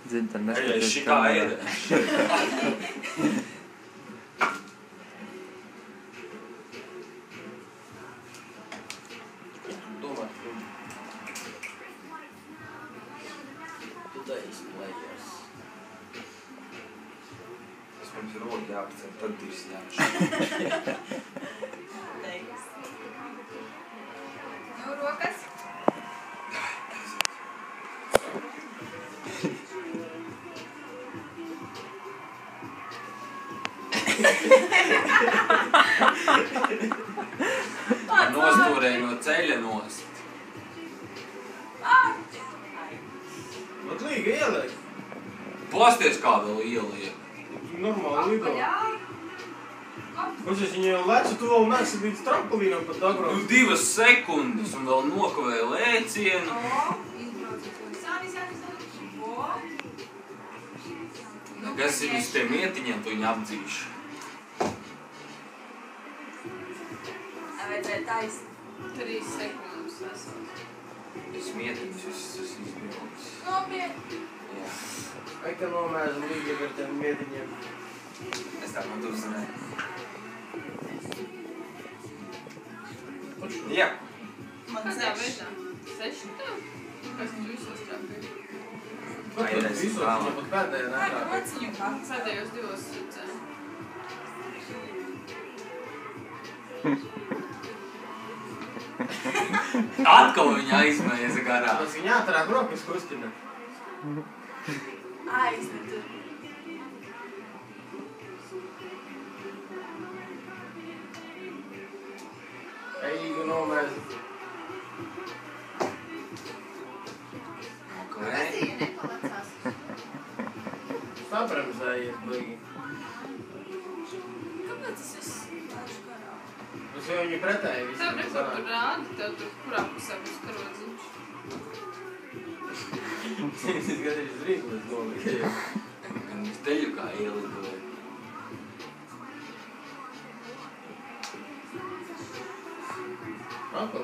Zini, tad neskatās šitā ēda. Domā, today's players. Tas mums ir rogi jāapcer, tad divs jāapcer. Nu, rokas. Nostūrēja no ceļa nost. Vat līga ieliek. Pasties kā vēl ieliek. Normāli lido. Kurš viņu jau lecu, tu vēl nesi līdz trampolīnam pat agrāk. Nu 2 sekundes un vēl nokavēja lēcienu. Kas ir uz tiem ietiņiem, tu viņu apdzīšu. Vajadzēja taisni. 3 sekundes esot. Es mietiņus visus izbraucis. Nopietni. Jā. Vai ka nomēžam līga ar tiem mietiņiem? Es tā man tur zināju. Jā. Kādā veidā? 6 tev? Kas tu visos trapīji? Vai tas visos, viņam pat pēdējā netrāpīja. Rociņu kā? Pēdējos 2 redzēju. Atkal viņa aizmēja garā. Tas viņa ātrāk rokas kustina. Aizmetu. Eigu nomēžam. Okay. Sabremzējies, blīgi. Kāpēc tas viss laišu garā? Tas jau viņu pretēji visu. Tev neko tur rādi, tev tur kurā pusē būs karodziņš? Tas gadījis rīklis nomīja. Gan uz teļu kā ielidoja. Atkal